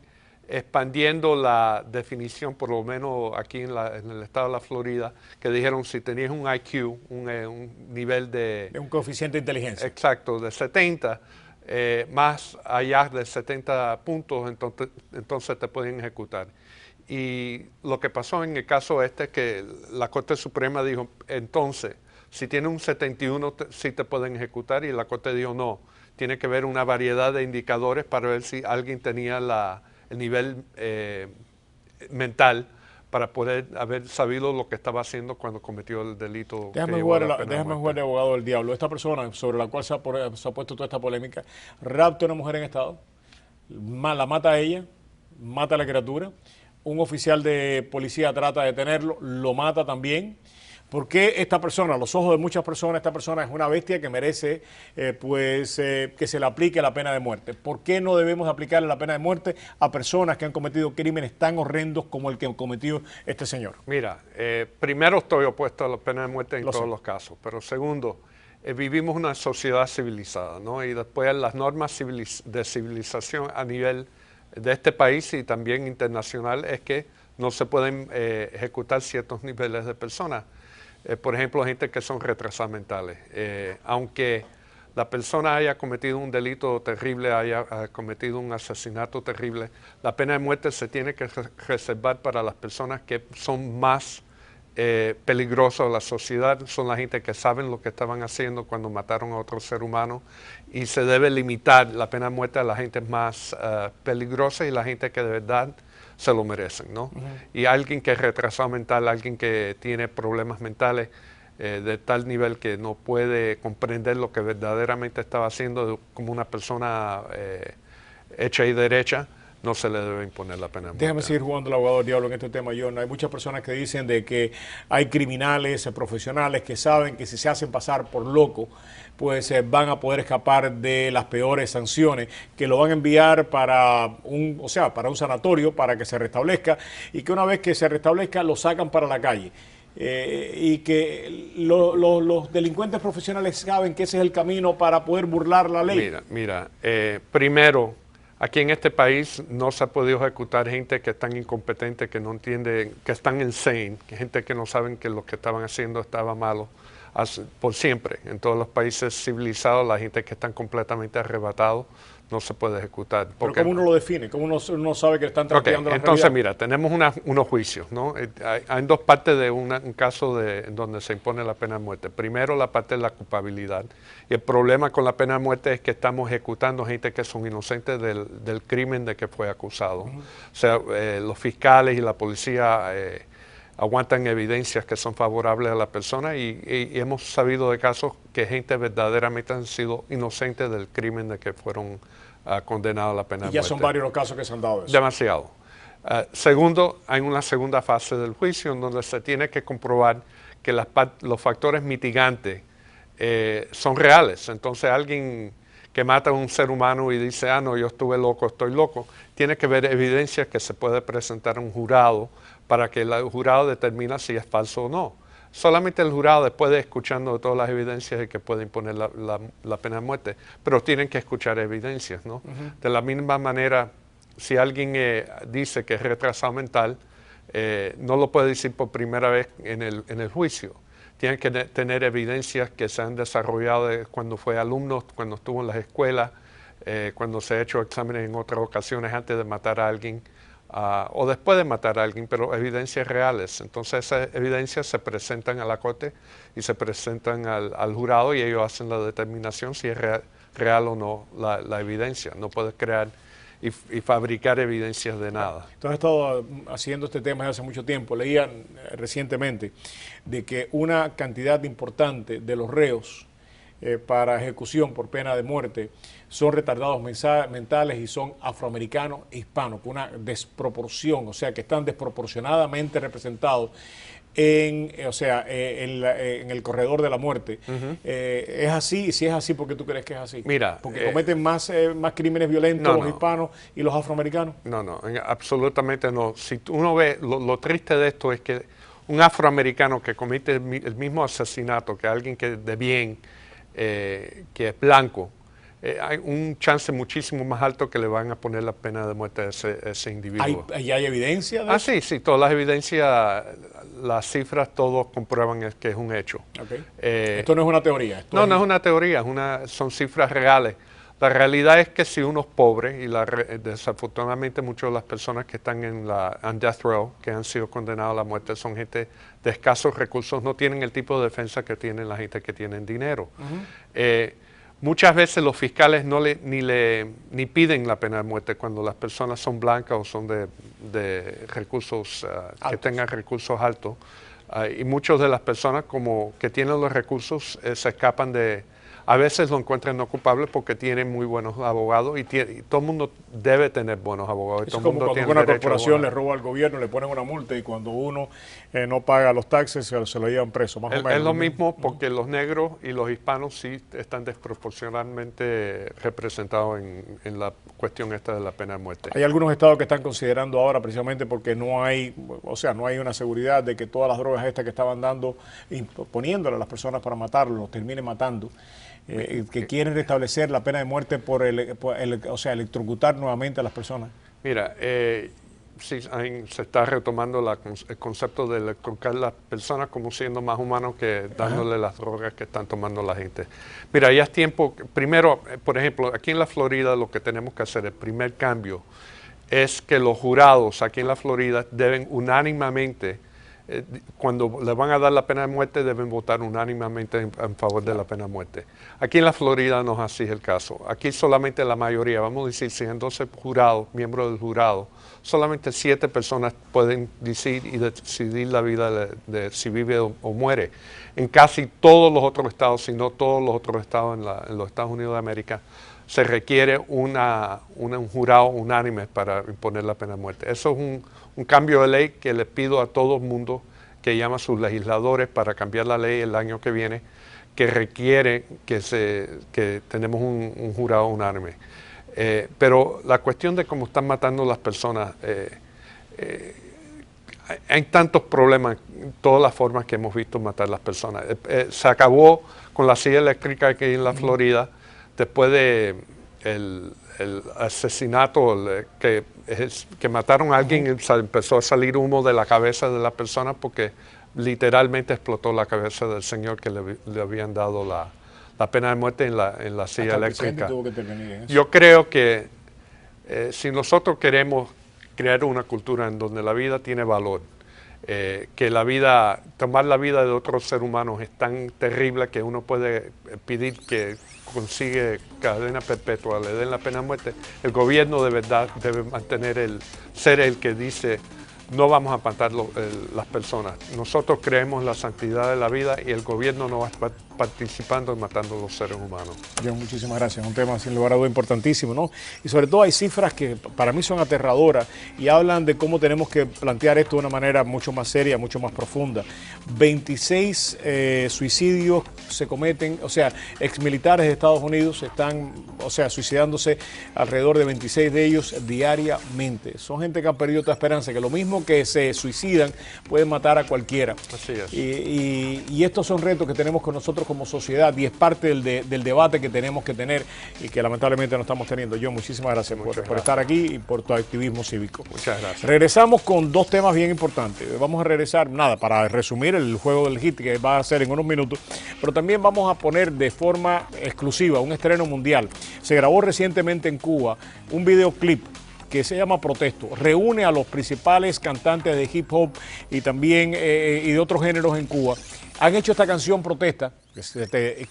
expandiendo la definición, por lo menos aquí en el estado de la Florida, que dijeron si tenías un IQ, un nivel de... un coeficiente de inteligencia. Exacto, de 70, más allá de 70 puntos, entonces te pueden ejecutar. Y lo que pasó en el caso es que la Corte Suprema dijo, entonces, si tiene un 71, sí te pueden ejecutar, y la Corte dijo no, tiene que ver una variedad de indicadores para ver si alguien tenía el nivel mental para poder haber sabido lo que estaba haciendo cuando cometió el delito. Déjame jugar de abogado del diablo. Esta persona sobre la cual se ha puesto toda esta polémica, rapta a una mujer en estado, la mata a ella, mata a la criatura, un oficial de policía trata de detenerlo, lo mata también. ¿Por qué esta persona, a los ojos de muchas personas, esta persona es una bestia que merece que se le aplique la pena de muerte? ¿Por qué no debemos aplicarle la pena de muerte a personas que han cometido crímenes tan horrendos como el que cometió este señor? Mira, primero estoy opuesto a la pena de muerte en todos los casos, pero segundo, vivimos una sociedad civilizada, ¿no? Y después las normas de civilización a nivel de este país y también internacional es que no se pueden ejecutar ciertos niveles de personas. Por ejemplo, gente que son retrasados mentales. Aunque la persona haya cometido un delito terrible, haya cometido un asesinato terrible, la pena de muerte se tiene que reservar para las personas que son más peligrosas a la sociedad, son la gente que saben lo que estaban haciendo cuando mataron a otro ser humano, y se debe limitar la pena de muerte a la gente más peligrosa y la gente que de verdad se lo merecen, ¿no? Y alguien que es retrasado mental, alguien que tiene problemas mentales de tal nivel que no puede comprender lo que verdaderamente estaba haciendo como una persona hecha y derecha, no se le debe imponer la pena de muerte. Déjame seguir jugando el abogado del diablo en este tema, John. Hay muchas personas que dicen de que hay criminales profesionales que saben que si se hacen pasar por locos, pues van a poder escapar de las peores sanciones, que lo van a enviar para un sanatorio para que se restablezca, y que una vez que se restablezca lo sacan para la calle. Y que los delincuentes profesionales saben que ese es el camino para poder burlar la ley. Mira, primero, aquí en este país no se ha podido ejecutar gente que es tan incompetente, que no entiende, que están insane, que gente que no saben que lo que estaban haciendo estaba malo, por siempre. En todos los países civilizados, la gente que están completamente arrebatados no se puede ejecutar. ¿Pero cómo uno lo define? ¿Cómo uno sabe que están tratando la entonces, realidad? mira, tenemos unos juicios, ¿no? Hay dos partes de un caso en donde se impone la pena de muerte. Primero, la parte de la culpabilidad. Y el problema con la pena de muerte es que estamos ejecutando gente que son inocentes del crimen de que fue acusado. O sea, los fiscales y la policía aguantan evidencias que son favorables a la persona, y hemos sabido de casos que gente verdaderamente han sido inocentes del crimen de que fueron condenados a la pena de muerte. Y ya son varios los casos que se han dado de eso. Demasiado. Segundo, hay una segunda fase del juicio en donde se tiene que comprobar que los factores mitigantes son reales. Entonces alguien que mata a un ser humano y dice, no, yo estuve loco, estoy loco, tiene que ver evidencias que se puede presentar a un jurado para que el jurado determine si es falso o no. solamente el jurado, después de escuchando todas las evidencias, es que puede imponer la pena de muerte, pero tienen que escuchar evidencias, ¿no? De la misma manera, si alguien dice que es retrasado mental, no lo puede decir por primera vez en el juicio. Tienen que tener evidencias que se han desarrollado cuando fue alumno, cuando estuvo en las escuelas, cuando se ha hecho exámenes en otras ocasiones antes de matar a alguien o después de matar a alguien, pero evidencias reales. Entonces esas evidencias se presentan a la corte y se presentan al jurado y ellos hacen la determinación si es real o no la evidencia. No puedes crear y fabricar evidencias de nada. Tú has estado haciendo este tema desde hace mucho tiempo. Leía recientemente de que una cantidad importante de los reos para ejecución por pena de muerte son retardados mentales y son afroamericanos e hispanos, con una desproporción, o sea, que están desproporcionadamente representados en el corredor de la muerte. ¿Es así? Y si es así, ¿por qué tú crees que es así? Mira, ¿porque cometen más crímenes violentos los hispanos y los afroamericanos? No, absolutamente no. Si uno ve, lo triste de esto es que un afroamericano que comete el mismo asesinato que alguien que de bien, que es blanco, hay un chance muchísimo más alto que le van a poner la pena de muerte a ese individuo. ¿Hay evidencia de eso? Sí, todas las evidencias, las cifras, todos comprueban que es un hecho. Okay. Esto no es una teoría. No es una teoría, son cifras reales. La realidad es que si uno es pobre, y desafortunadamente muchas de las personas que están en death row, que han sido condenados a la muerte, son gente de escasos recursos, no tienen el tipo de defensa que tienen la gente que tienen dinero. Muchas veces los fiscales ni piden la pena de muerte cuando las personas son blancas o son de recursos, que tengan recursos altos. Y muchas de las personas que tienen los recursos se escapan a veces lo encuentran no culpable porque tienen muy buenos abogados y todo el mundo debe tener buenos abogados. Es como cuando una corporación le roba al gobierno, le ponen una multa y cuando uno no paga los taxes se lo llevan preso, más o menos. Es lo mismo porque los negros y los hispanos sí están desproporcionalmente representados en la cuestión esta de la pena de muerte. Hay algunos estados que están considerando ahora precisamente porque no hay una seguridad de que todas las drogas estas que estaban poniéndole a las personas para matarlos, los terminen matando. Que quieren restablecer la pena de muerte por electrocutar nuevamente a las personas. Mira, sí, se está retomando el concepto de electrocutar a las personas como siendo más humanos que dándole las drogas que están tomando la gente. Mira, ya es tiempo, primero, por ejemplo, aquí en la Florida lo que tenemos que hacer, el primer cambio, es que los jurados aquí en la Florida deben unánimemente, cuando le van a dar la pena de muerte, deben votar unánimemente en favor de la pena de muerte. Aquí en la Florida no es así el caso. Aquí solamente la mayoría, vamos a decir, si en 12 jurados, miembros del jurado, solamente 7 personas pueden decidir la vida de si vive o muere. En casi todos los otros estados, si no todos los otros estados en los Estados Unidos de América, se requiere un jurado unánime para imponer la pena de muerte. Eso es un cambio de ley que le pido a todo el mundo que llama a sus legisladores para cambiar la ley el año que viene, que requiere que tenemos un jurado unánime. Pero la cuestión de cómo están matando las personas, hay tantos problemas en todas las formas que hemos visto matar a las personas. Se acabó con la silla eléctrica aquí en la Florida, después de el asesinato que mataron a alguien, empezó a salir humo de la cabeza de la persona porque literalmente explotó la cabeza del señor que le habían dado la pena de muerte en la silla eléctrica. Yo creo que si nosotros queremos crear una cultura en donde la vida tiene valor, que tomar la vida de otros seres humanos es tan terrible que uno puede pedir que consigue cadena perpetua, le den la pena de muerte, el gobierno de verdad debe ser el que dice no vamos a matar las personas. Nosotros creemos en la santidad de la vida y el gobierno no va a participando y matando a los seres humanos. John, muchísimas gracias. Un tema sin lugar a dudas importantísimo, ¿no? Y sobre todo hay cifras que para mí son aterradoras y hablan de cómo tenemos que plantear esto de una manera mucho más seria, mucho más profunda. 26 suicidios se cometen, o sea, exmilitares de Estados Unidos están, o sea, suicidándose alrededor de 26 de ellos diariamente. Son gente que ha perdido toda esperanza, que lo mismo que se suicidan pueden matar a cualquiera. Así es. Y estos son retos que tenemos con nosotros como sociedad y es parte del debate que tenemos que tener y que lamentablemente no estamos teniendo. John, muchísimas gracias por estar aquí y por tu activismo cívico. Muchas gracias. Regresamos con dos temas bien importantes. Vamos a regresar, para resumir el juego del hit que va a ser en unos minutos, pero también vamos a poner de forma exclusiva un estreno mundial. Se grabó recientemente en Cuba un videoclip que se llama Protesto. Reúne a los principales cantantes de hip hop y también y de otros géneros en Cuba. Han hecho esta canción Protesta,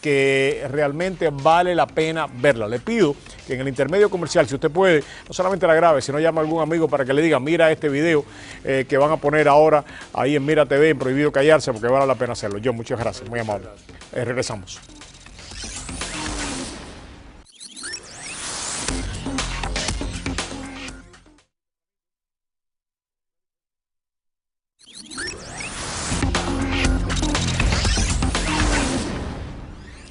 que realmente vale la pena verla. Le pido que en el intermedio comercial, si usted puede, no solamente la grabe, sino llame a algún amigo para que le diga, mira este video que van a poner ahora ahí en Mira TV, en Prohibido Callarse, porque vale la pena hacerlo. John, muchas gracias, muy amable. Regresamos.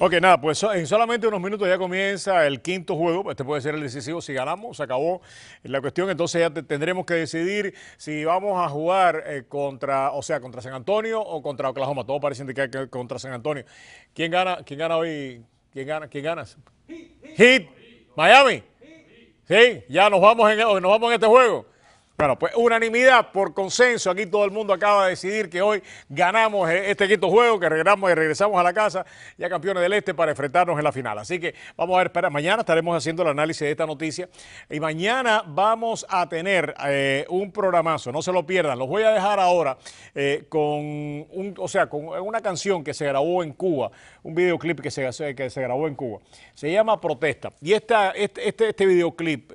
Ok, nada, pues en solamente unos minutos ya comienza el quinto juego. Este puede ser el decisivo. Si ganamos, se acabó la cuestión. Entonces ya tendremos que decidir si vamos a jugar contra San Antonio o contra Oklahoma. Todo parece indicar que contra San Antonio. ¿Quién gana hoy? ¿Quién gana? Heat. Miami. Sí, ya nos vamos en este juego. Bueno, pues unanimidad, por consenso, aquí todo el mundo acaba de decidir que hoy ganamos este quinto juego, que regresamos a la casa ya campeones del Este para enfrentarnos en la final. Así que vamos a ver, mañana estaremos haciendo el análisis de esta noticia y mañana vamos a tener un programazo, no se lo pierdan. Los voy a dejar ahora con una canción que se grabó en Cuba, un videoclip que se grabó en Cuba. Se llama Protesta y este videoclip,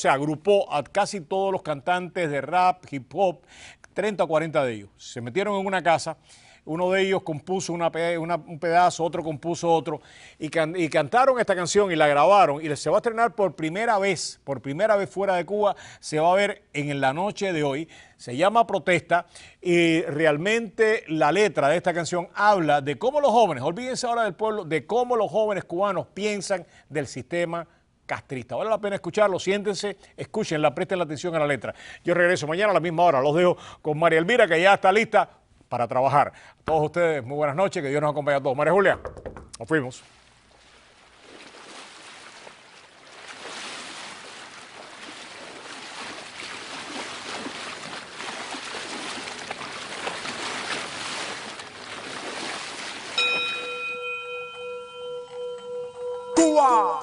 agrupó a casi todos los cantantes de rap, hip hop, 30 o 40 de ellos. Se metieron en una casa, uno de ellos compuso un pedazo, otro compuso otro, y cantaron esta canción y la grabaron, y se va a estrenar por primera vez fuera de Cuba, se va a ver en la noche de hoy. Se llama Protesta y realmente la letra de esta canción habla de cómo los jóvenes, olvídense ahora del pueblo, de cómo los jóvenes cubanos piensan del sistema castrista. Vale la pena escucharlo, siéntense, escúchenla, presten la atención a la letra. Yo regreso mañana a la misma hora, los dejo con María Elvira, que ya está lista para trabajar. A todos ustedes, muy buenas noches, que Dios nos acompañe a todos. María Julia, nos fuimos. Cuba,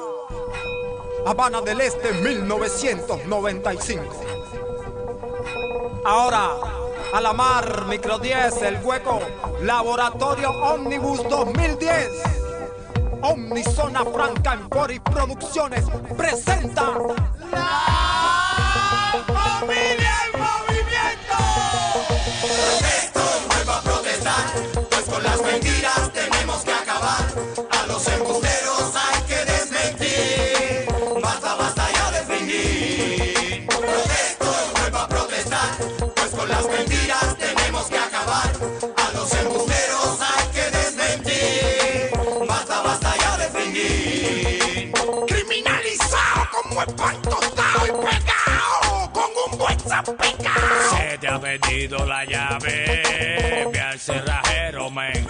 Habana del Este, 1995. Ahora, a la mar, Micro 10, El Hueco, Laboratorio Omnibus 2010. Omnizona Franca Empori Producciones presenta La Familia en Movimiento. Protesto, vuelvo a protestar, pues con las mentiras tenemos que acabar. A los embusteros hay que desmentir. Basta ya de fingir. Protesto, vuelvo a protestar, pues con las mentiras tenemos que acabar. A los embusteros hay que desmentir. Basta ya de fingir. Criminalizado como el pan tostado y pegado con un buen zapicao. Se te ha perdido la llave, ve al cerrajero, men.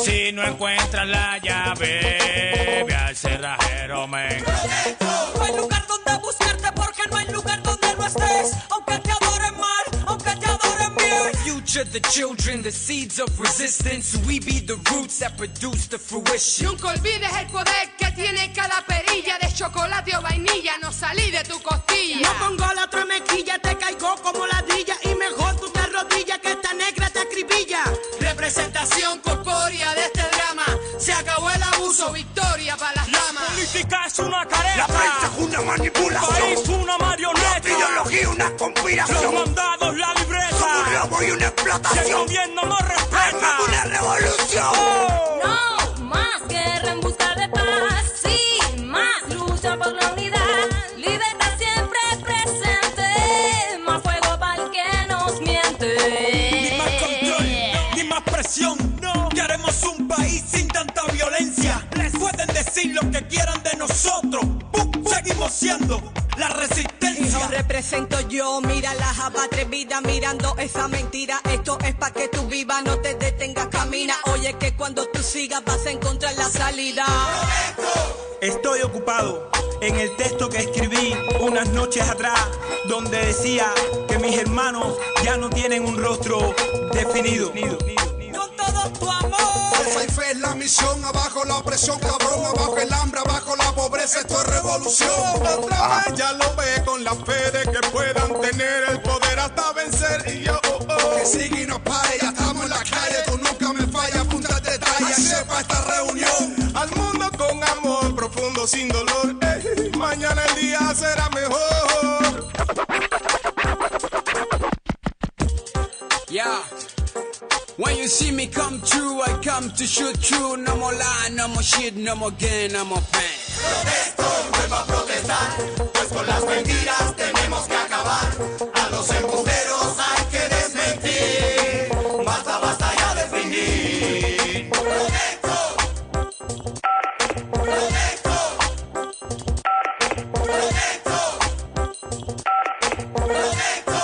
Si no encuentras la llave, ve al cerrajero, men. No hay lugar donde buscarte porque no hay lugar donde no estés. Aunque te adoren mal, aunque te adoren bien. Future, the children, the seeds of resistance. We be the roots that produce the fruition. Nunca olvides el poder que tiene cada perilla de chocolate o vainilla. No salí de tu costilla. No pongo la otra mejilla, te caigo como ladrilla. Y mejor tú te arrodillas que esta negra te acribilla. Representación corpórea de este drama. Se acabó el abuso, victoria para las damas. Política es una careta. La prensa es una manipulación. País una marioneta. La ideología una conspiración. Los mandados la libreta. Somos un robo y una explotación. Si el gobierno no respeta. Armamos una revolución. Oh. No. en busca de paz. Sí, más lucha por la unidad. Libertad siempre presente. Más fuego para el que nos miente. Ni más control, ni más presión. No queremos un país sin tanta violencia. Les pueden decir lo que quieran de nosotros. ¡Pum! Seguimos siendo la resistencia. Lo represento yo, mira la java atrevida mirando esa mentira. Esto es pa' que tú vivas, no te detengas, camina. Oye que cuando tú sigas vas a encontrar la salida. Estoy ocupado en el texto que escribí unas noches atrás, donde decía que mis hermanos ya no tienen un rostro definido. Con todo tu amor. Fuerza y fe es la misión, abajo la opresión, cabrón, abajo el hambre, abajo la pobreza, esto es revolución. Otra vez ya lo ve con la fe de que puedan tener el poder hasta vencer. Y yo, que sigue y no pare, ya estamos en la calle, tú nunca me fallas, apunta el detalle, sepa esta reunión. Al mundo con amor profundo, sin dolor, mañana el día será mejor. Yeah. When you see me come true, I come to shoot true. No more lie, no more shit, no more gain, no more pain. Protesto, vuelvo a protestar, pues con las mentiras tenemos que acabar. A los embusteros hay que desmentir. Basta, basta ya de fingir. Protesto, protesto, protesto, protesto.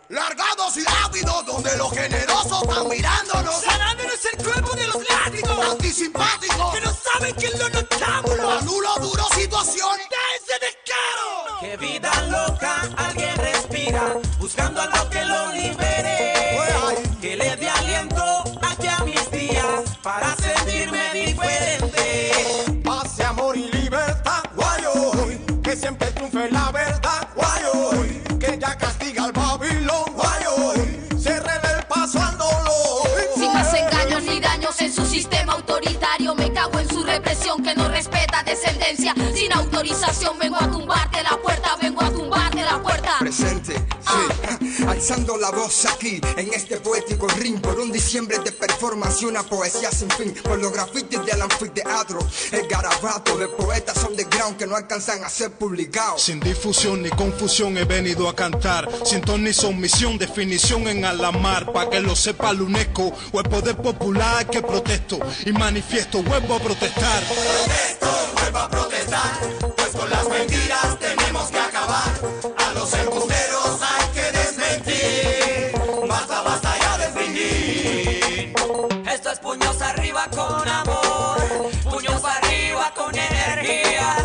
Largados y ávidos, donde los generosos están mirándonos. Sanándonos el cuerpo de los látigos. Antisimpáticos, Que no saben que lo notamos. anulo duro situación. ¡Ese descaro! Qué vida loca, alguien respira, buscando algo que lo libere, que le dé aliento aquí a mis días, para sentirme diferente. Paz, amor y libertad, guayo, que siempre triunfe la verdad, guayo, que ya castiga al Babilón, guayo, cierren el paso al dolor. Sin más engaños ni daños en su sistema autoritario, me cago en su represión que no respeta descendencia. Sin autorización vengo a tumbarte la puerta, vengo a tumbarte la puerta. Presente, sí, alzando la voz aquí, en este poético ring, por un diciembre de performance y una poesía sin fin, por los grafitis del anfiteatro, el garabato de poetas underground que no alcanzan a ser publicados. Sin difusión ni confusión he venido a cantar, sin ton ni sumisión, definición en alamar, pa' que lo sepa la UNESCO o el poder popular que protesto y manifiesto, vuelvo a protestar. Protesto, vuelvo a protestar, pues con las mentiras tenemos que acabar. A los embusteros hay que desmentir. Basta, basta ya de fingir. Esto es puños arriba con amor, puños arriba con energía.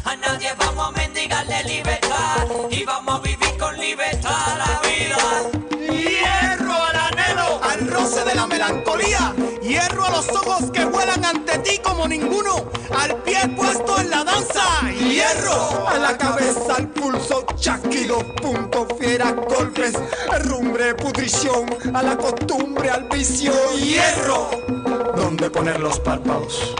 A nadie vamos a mendigarle libertad y vamos a vivir con libertad la vida. Hierro al anhelo, Al roce de la melancolía, hierro a los ojos que vuelan ante ti como ninguno, al pie puesto en la danza, hierro a la cabeza, al pulso, chasquido, punto, fieras, golpes, herrumbre, pudrición, a la costumbre, al vicio, hierro, donde poner los párpados.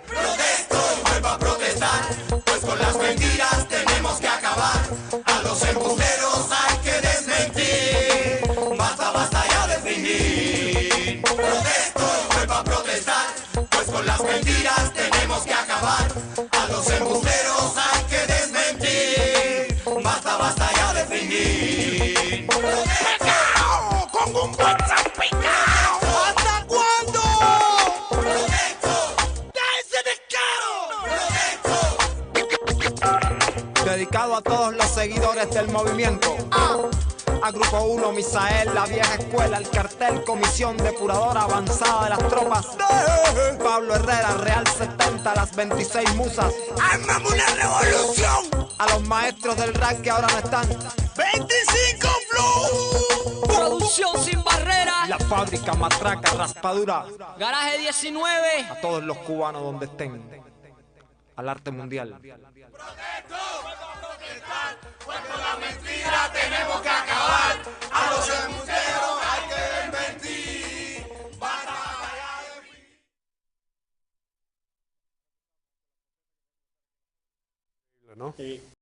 Protesto, vuelvo a protestar, pues con las mentiras tenemos que acabar. A los embusteros hay que desmentir. Basta, basta ya de fingir. Protesto, vuelvo a protestar, pues con las mentiras tenemos que acabar. A los embusteros hay que desmentir. Basta, basta ya de fingir. ¡Pecao! ¡Con un buen salpicao! ¿Hasta cuándo? Dedicado a todos los seguidores del movimiento. A Grupo 1, Misael, la vieja escuela, el cartel, comisión depuradora avanzada de las tropas. Pablo Herrera, Real 70, las 26 musas. ¡armamos una revolución! A los maestros del rap que ahora no están. 25 Flow. Producción sin barreras. La fábrica, matraca, raspadura. Garaje 19. A todos los cubanos donde estén. Al arte mundial. Protesto, pues con la mentira tenemos que acabar. A los embusteros hay que desmentir. Basta. ¿no?